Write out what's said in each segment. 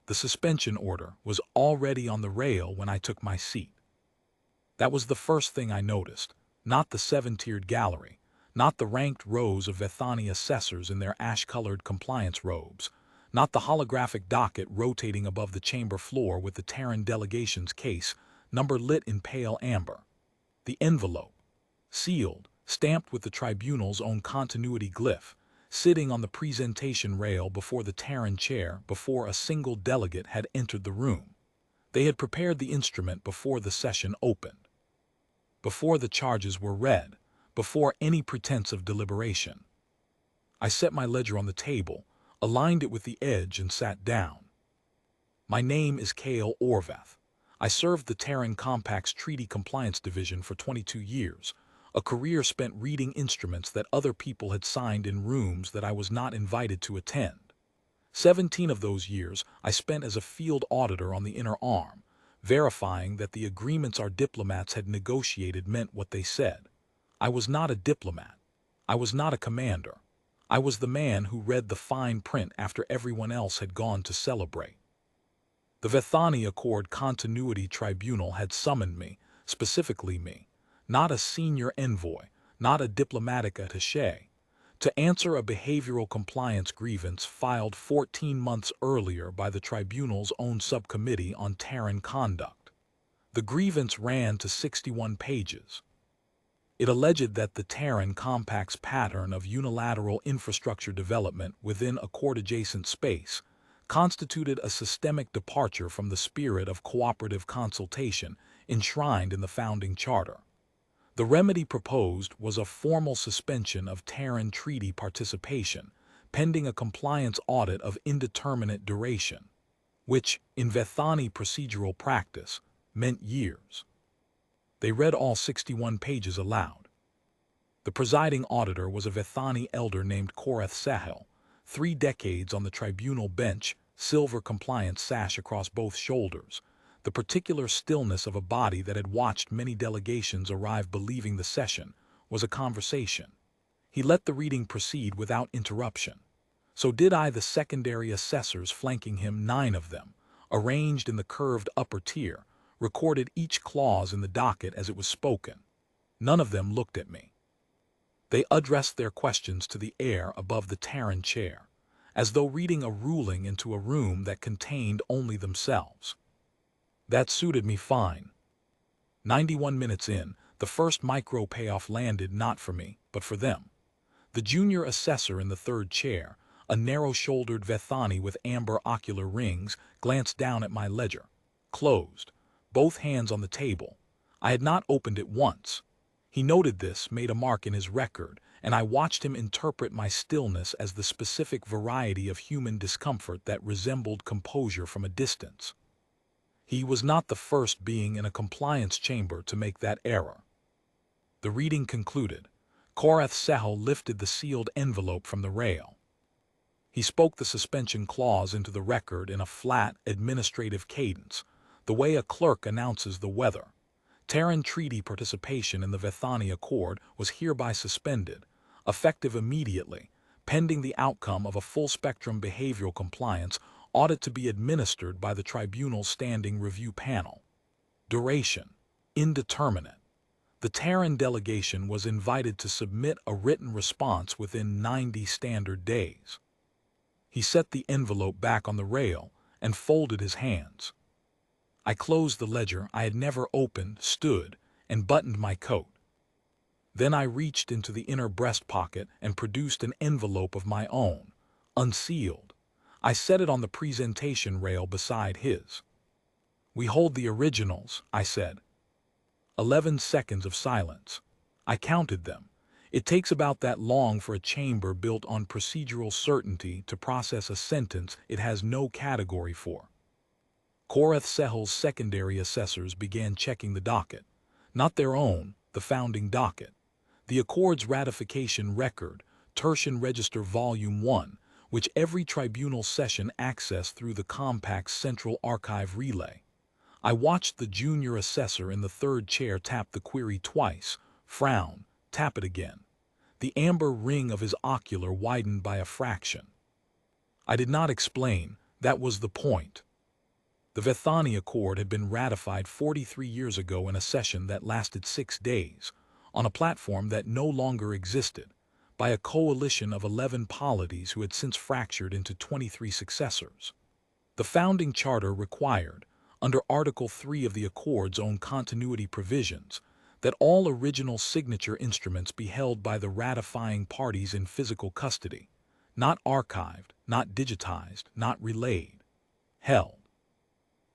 The suspension order was already on the rail when I took my seat. That was the first thing I noticed, not the seven-tiered gallery, not the ranked rows of Vethani assessors in their ash-colored compliance robes, not the holographic docket rotating above the chamber floor with the Terran delegation's case, number lit in pale amber. The envelope, sealed, stamped with the tribunal's own continuity glyph, sitting on the presentation rail before the Terran chair before a single delegate had entered the room. They had prepared the instrument before the session opened, before the charges were read, before any pretense of deliberation. I set my ledger on the table, aligned it with the edge, and sat down. My name is Kale Orvath. I served the Terran Compact's Treaty Compliance Division for 22 years, a career spent reading instruments that other people had signed in rooms that I was not invited to attend. 17 of those years I spent as a field auditor on the inner arm, verifying that the agreements our diplomats had negotiated meant what they said. I was not a diplomat. I was not a commander. I was the man who read the fine print after everyone else had gone to celebrate. The Vethani Accord Continuity Tribunal had summoned me, specifically me, not a senior envoy, not a diplomatic attaché, to answer a behavioral compliance grievance filed 14 months earlier by the tribunal's own subcommittee on Terran conduct. The grievance ran to 61 pages. It alleged that the Terran Compact's pattern of unilateral infrastructure development within Accord-adjacent space constituted a systemic departure from the spirit of cooperative consultation enshrined in the founding charter. The remedy proposed was a formal suspension of Terran treaty participation, pending a compliance audit of indeterminate duration, which, in Vethani procedural practice, meant years. They read all 61 pages aloud. The presiding auditor was a Vethani elder named Korath Sahel, 3 decades on the tribunal bench, silver compliance sash across both shoulders, the particular stillness of a body that had watched many delegations arrive believing the session was a conversation. He let the reading proceed without interruption. So did I. The secondary assessors flanking him, 9 of them, arranged in the curved upper tier, recorded each clause in the docket as it was spoken. None of them looked at me. They addressed their questions to the air above the Terran chair, as though reading a ruling into a room that contained only themselves. That suited me fine. 91 minutes in, the first micro payoff landed not for me, but for them. The junior assessor in the third chair, a narrow-shouldered Vethani with amber ocular rings, glanced down at my ledger, closed, both hands on the table. I had not opened it once. He noted this, made a mark in his record, and I watched him interpret my stillness as the specific variety of human discomfort that resembled composure from a distance. He was not the first being in a compliance chamber to make that error. The reading concluded. Korath Sahel lifted the sealed envelope from the rail. He spoke the suspension clause into the record in a flat, administrative cadence, the way a clerk announces the weather. Terran treaty participation in the Vethani Accord was hereby suspended, effective immediately, pending the outcome of a full-spectrum behavioral compliance audit to be administered by the tribunal's standing review panel. Duration: indeterminate. The Terran delegation was invited to submit a written response within 90 standard days. He set the envelope back on the rail and folded his hands. I closed the ledger I had never opened, stood, and buttoned my coat. Then I reached into the inner breast pocket and produced an envelope of my own, unsealed. I set it on the presentation rail beside his. "We hold the originals," I said. 11 seconds of silence. I counted them. It takes about that long for a chamber built on procedural certainty to process a sentence it has no category for. Korath Sahel's secondary assessors began checking the docket. Not their own, the founding docket. The Accord's ratification record, Tertian Register Volume 1, which every tribunal session accessed through the Compact's central archive relay. I watched the junior assessor in the third chair tap the query twice, frown, tap it again. The amber ring of his ocular widened by a fraction. I did not explain, that was the point. The Vethani Accord had been ratified 43 years ago in a session that lasted 6 days, on a platform that no longer existed, by a coalition of 11 polities who had since fractured into 23 successors. The founding charter required, under Article 3 of the Accord's own continuity provisions, that all original signature instruments be held by the ratifying parties in physical custody, not archived, not digitized, not relayed, held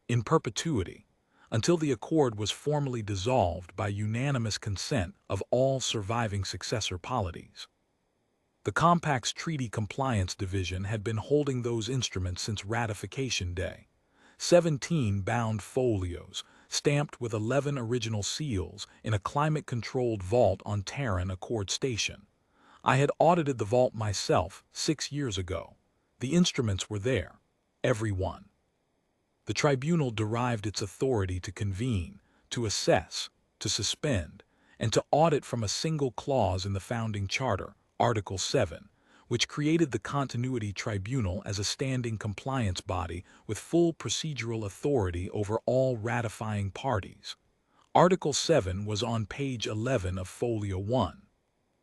in perpetuity, until the Accord was formally dissolved by unanimous consent of all surviving successor polities. The Compact's Treaty Compliance Division had been holding those instruments since ratification day. 17 bound folios, stamped with 11 original seals, in a climate-controlled vault on Terran Accord Station. I had audited the vault myself 6 years ago. The instruments were there, every one. The tribunal derived its authority to convene, to assess, to suspend, and to audit from a single clause in the founding charter, Article 7, which created the Continuity Tribunal as a standing compliance body with full procedural authority over all ratifying parties. Article 7 was on page 11 of Folio 1.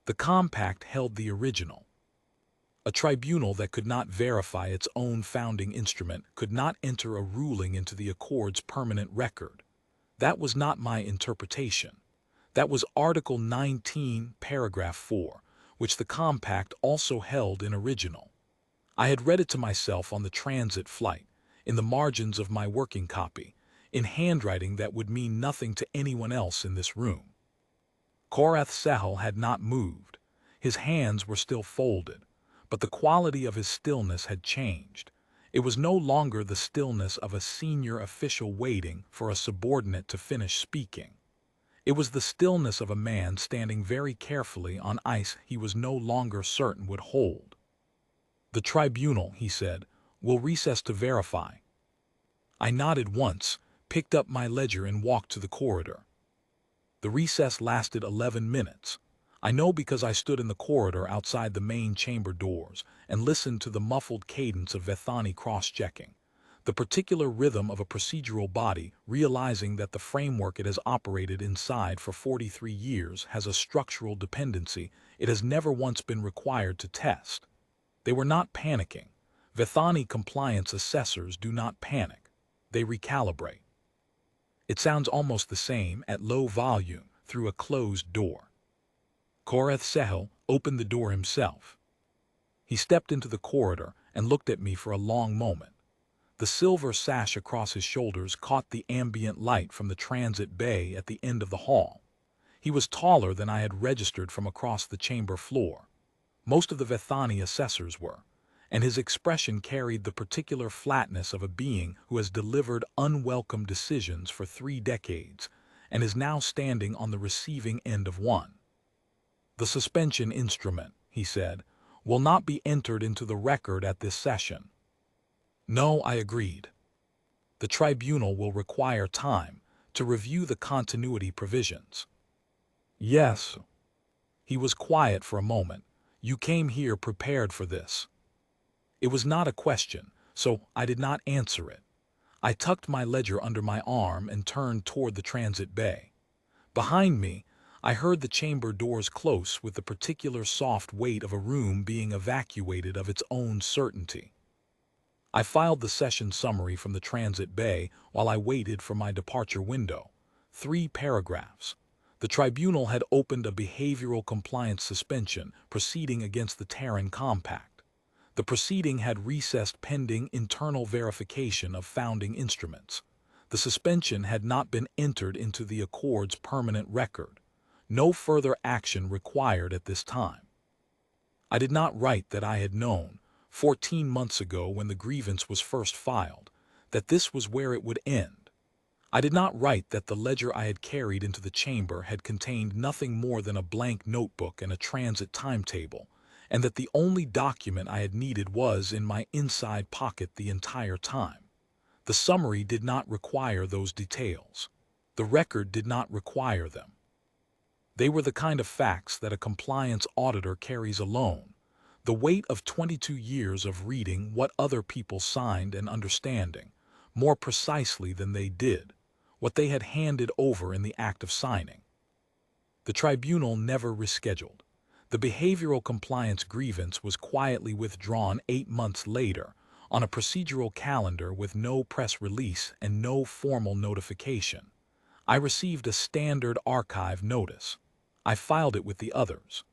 The Compact held the original. A tribunal that could not verify its own founding instrument could not enter a ruling into the Accord's permanent record. That was not my interpretation. That was Article 19, Paragraph 4, which the Compact also held in original. I had read it to myself on the transit flight, in the margins of my working copy, in handwriting that would mean nothing to anyone else in this room. Korath Sehel had not moved. His hands were still folded, but the quality of his stillness had changed. It was no longer the stillness of a senior official waiting for a subordinate to finish speaking. It was the stillness of a man standing very carefully on ice he was no longer certain would hold. "The tribunal," he said, "will recess to verify." I nodded once, picked up my ledger and walked to the corridor. The recess lasted 11 minutes. I know because I stood in the corridor outside the main chamber doors and listened to the muffled cadence of Vethani cross-checking, the particular rhythm of a procedural body realizing that the framework it has operated inside for 43 years has a structural dependency it has never once been required to test. They were not panicking. Vethani compliance assessors do not panic. They recalibrate. It sounds almost the same at low volume through a closed door. Korath Sehel opened the door himself. He stepped into the corridor and looked at me for a long moment. The silver sash across his shoulders caught the ambient light from the transit bay at the end of the hall. He was taller than I had registered from across the chamber floor. Most of the Vethani assessors were, and his expression carried the particular flatness of a being who has delivered unwelcome decisions for 3 decades and is now standing on the receiving end of one. "The suspension instrument," he said, "will not be entered into the record at this session." "No," I agreed. "The tribunal will require time to review the continuity provisions." "Yes." He was quiet for a moment. "You came here prepared for this." It was not a question, so I did not answer it. I tucked my ledger under my arm and turned toward the transit bay. Behind me, I heard the chamber doors close with the particular soft weight of a room being evacuated of its own certainty. I filed the session summary from the transit bay while I waited for my departure window. 3 paragraphs. The tribunal had opened a behavioral compliance suspension proceeding against the Terran Compact. The proceeding had recessed pending internal verification of founding instruments. The suspension had not been entered into the Accord's permanent record. No further action required at this time. I did not write that I had known, 14 months ago when the grievance was first filed, that this was where it would end. I did not write that the ledger I had carried into the chamber had contained nothing more than a blank notebook and a transit timetable, and that the only document I had needed was in my inside pocket the entire time. The summary did not require those details. The record did not require them. They were the kind of facts that a compliance auditor carries alone, the weight of 22 years of reading what other people signed and understanding, more precisely than they did, what they had handed over in the act of signing. The tribunal never rescheduled. The behavioral compliance grievance was quietly withdrawn 8 months later, on a procedural calendar with no press release and no formal notification. I received a standard archive notice. I filed it with the others.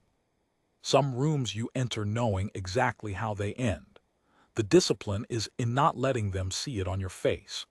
Some rooms you enter knowing exactly how they end. The discipline is in not letting them see it on your face.